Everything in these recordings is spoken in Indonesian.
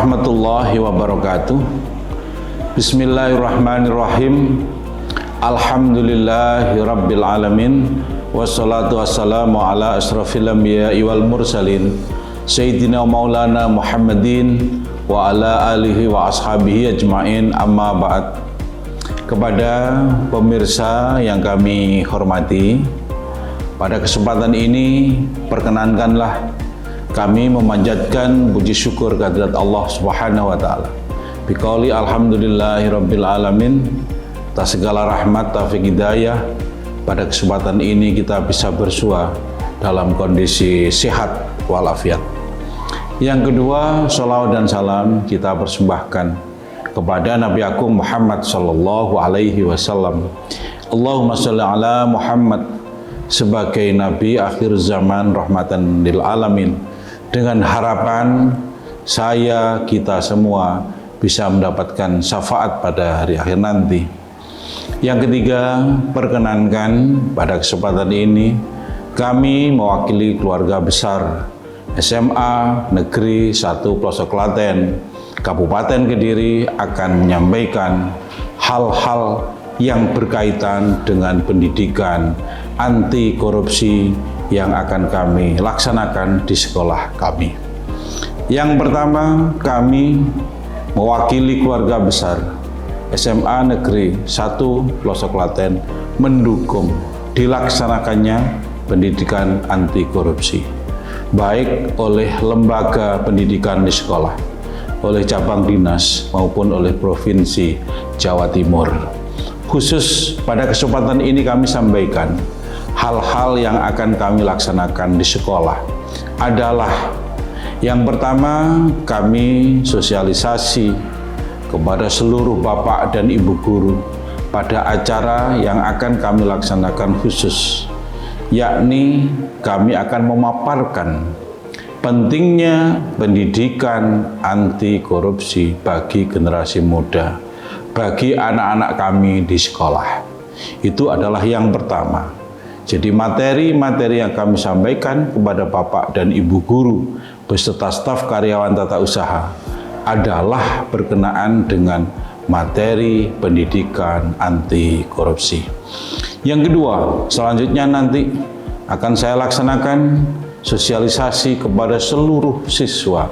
warahmatullahi wabarakatuh. Bismillahirrahmanirrahim. Alhamdulillahi rabbil alamin. Wassalatu wassalamu ala asrafil anbiya'i wal mursalin Sayyidina maulana Muhammadin wa ala alihi wa ashabihi ajma'in, amma ba'd. Kepada pemirsa yang kami hormati, pada kesempatan ini perkenankanlah kami memanjatkan puji syukur kehadirat Allah Subhanahu wa taala. Biqauli alhamdulillahirabbil alamin, atas segala rahmat taufik hidayah. Pada kesempatan ini kita bisa bersua dalam kondisi sehat walafiat. Yang kedua, sholawat dan salam kita persembahkan kepada Nabi Agung Muhammad sallallahu alaihi wasallam. Allahumma sholli ala Muhammad sebagai Nabi akhir zaman rahmatan lil alamin, dengan harapan kita semua bisa mendapatkan syafaat pada hari akhir nanti. Yang ketiga, perkenankan pada kesempatan ini kami mewakili keluarga besar SMA Negeri 1 Pelosok Klaten, Kabupaten Kediri akan menyampaikan hal-hal yang berkaitan dengan pendidikan anti korupsi yang akan kami laksanakan di sekolah kami. Yang pertama, kami mewakili keluarga besar SMA Negeri 1 Pelosok Klaten mendukung dilaksanakannya pendidikan anti korupsi, baik oleh lembaga pendidikan di sekolah, oleh cabang dinas maupun oleh Provinsi Jawa Timur. Khusus pada kesempatan ini kami sampaikan hal-hal yang akan kami laksanakan di sekolah adalah yang pertama, kami sosialisasi kepada seluruh bapak dan ibu guru pada acara yang akan kami laksanakan khusus, yakni kami akan memaparkan pentingnya pendidikan anti korupsi bagi generasi muda, bagi anak-anak kami di sekolah. Itu adalah yang pertama. Jadi materi-materi yang kami sampaikan kepada bapak dan ibu guru beserta staf karyawan tata usaha adalah berkenaan dengan materi pendidikan anti korupsi. Yang kedua, selanjutnya nanti akan saya laksanakan sosialisasi kepada seluruh siswa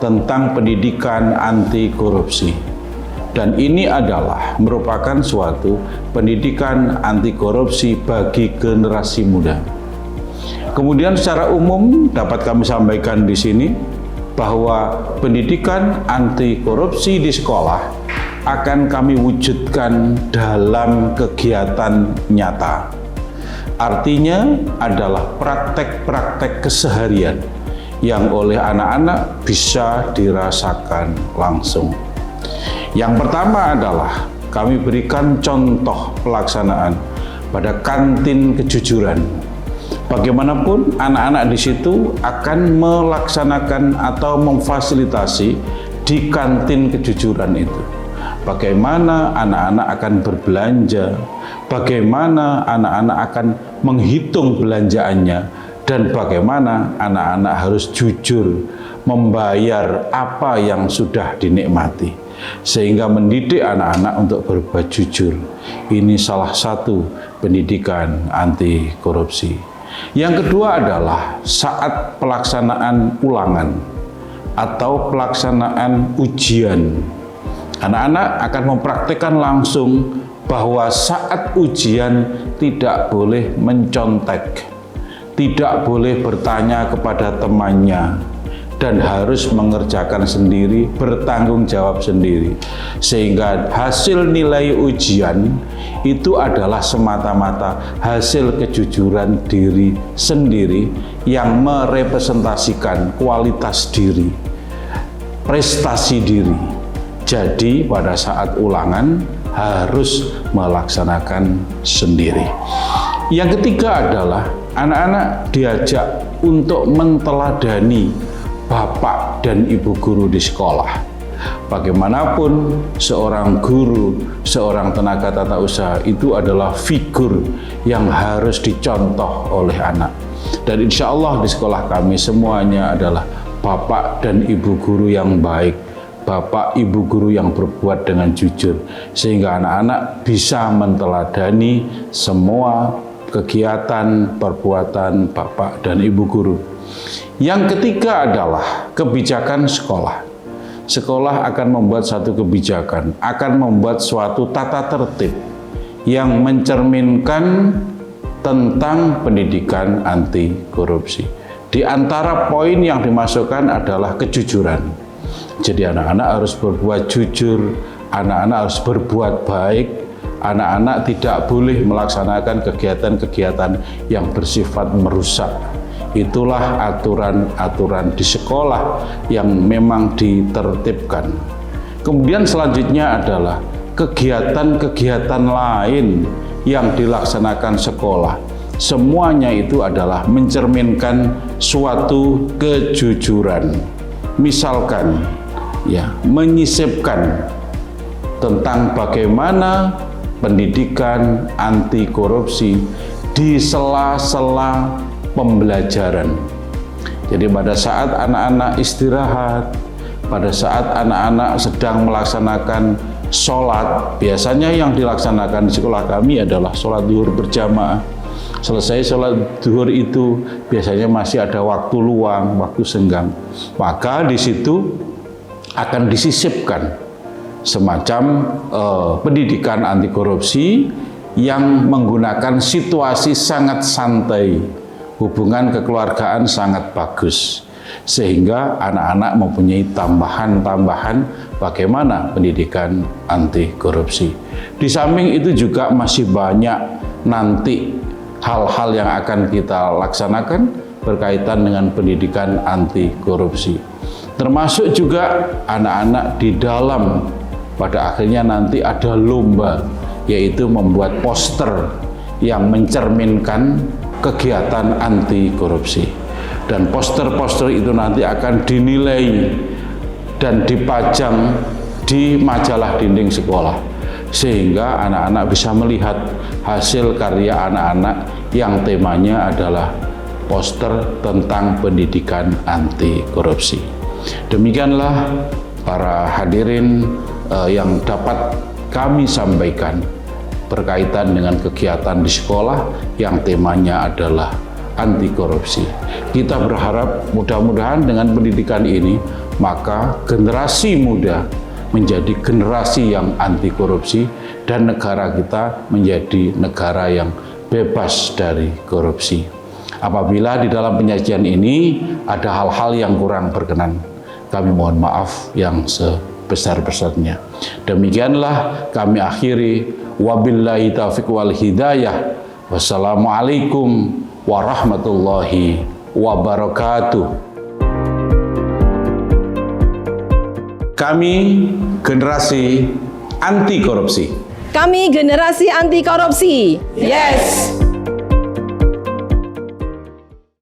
tentang pendidikan anti korupsi. Dan ini adalah merupakan suatu pendidikan anti korupsi bagi generasi muda. Kemudian secara umum dapat kami sampaikan di sini bahwa pendidikan anti korupsi di sekolah akan kami wujudkan dalam kegiatan nyata. Artinya adalah praktek-praktek keseharian yang oleh anak-anak bisa dirasakan langsung. Yang pertama adalah kami berikan contoh pelaksanaan pada kantin kejujuran. Bagaimanapun anak-anak di situ akan melaksanakan atau memfasilitasi di kantin kejujuran itu. Bagaimana anak-anak akan berbelanja, bagaimana anak-anak akan menghitung belanjaannya, dan bagaimana anak-anak harus jujur membayar apa yang sudah dinikmati, sehingga mendidik anak-anak untuk berbuat jujur. Ini salah satu pendidikan anti korupsi. Yang kedua adalah saat pelaksanaan ulangan atau pelaksanaan ujian. Anak-anak akan mempraktikkan langsung bahwa saat ujian tidak boleh mencontek, tidak boleh bertanya kepada temannya, dan harus mengerjakan sendiri, bertanggung jawab sendiri. Sehingga hasil nilai ujian itu adalah semata-mata hasil kejujuran diri sendiri yang merepresentasikan kualitas diri, prestasi diri. Jadi pada saat ulangan harus melaksanakan sendiri. Yang ketiga adalah anak-anak diajak untuk menteladani bapak dan ibu guru di sekolah. Bagaimanapun seorang guru, seorang tenaga tata usaha itu adalah figur yang harus dicontoh oleh anak. Dan insya Allah di sekolah kami semuanya adalah bapak dan ibu guru yang baik, bapak ibu guru yang berbuat dengan jujur, sehingga anak-anak bisa menteladani semua kegiatan perbuatan bapak dan ibu guru. Yang ketiga adalah kebijakan sekolah. Sekolah akan membuat satu kebijakan, akan membuat suatu tata tertib yang mencerminkan tentang pendidikan anti korupsi. Di antara poin yang dimasukkan adalah kejujuran. Jadi anak-anak harus berbuat jujur, anak-anak harus berbuat baik, anak-anak tidak boleh melaksanakan kegiatan-kegiatan yang bersifat merusak. Itulah aturan-aturan di sekolah yang memang ditertibkan. Kemudian selanjutnya adalah kegiatan-kegiatan lain yang dilaksanakan sekolah. Semuanya itu adalah mencerminkan suatu kejujuran. Misalkan, menyisipkan tentang bagaimana pendidikan anti korupsi di sela-sela pembelajaran. Jadi pada saat anak-anak istirahat, pada saat anak-anak sedang melaksanakan sholat, biasanya yang dilaksanakan di sekolah kami adalah sholat zuhur berjamaah. Selesai sholat zuhur itu biasanya masih ada waktu luang, waktu senggang. Maka di situ akan disisipkan semacam pendidikan anti korupsi yang menggunakan situasi sangat santai, hubungan kekeluargaan sangat bagus, sehingga anak-anak mempunyai tambahan-tambahan bagaimana pendidikan anti korupsi. Di samping itu juga masih banyak nanti hal-hal yang akan kita laksanakan berkaitan dengan pendidikan anti korupsi. Termasuk juga anak-anak di dalam, pada akhirnya nanti ada lomba, yaitu membuat poster yang mencerminkan kegiatan anti korupsi. Dan poster-poster itu nanti akan dinilai dan dipajang di majalah dinding sekolah, sehingga anak-anak bisa melihat hasil karya anak-anak yang temanya adalah poster tentang pendidikan anti korupsi. Demikianlah para hadirin yang dapat kami sampaikan berkaitan dengan kegiatan di sekolah yang temanya adalah anti korupsi. Kita berharap mudah-mudahan dengan pendidikan ini, maka generasi muda menjadi generasi yang anti korupsi dan negara kita menjadi negara yang bebas dari korupsi. Apabila di dalam penyajian ini ada hal-hal yang kurang berkenan, kami mohon maaf yang sebesar-besarnya. Demikianlah kami akhiri. Wabillahi taufiq wal hidayah. Wassalamualaikum warahmatullahi wabarakatuh. Kami generasi anti korupsi. Kami generasi anti korupsi. Yes.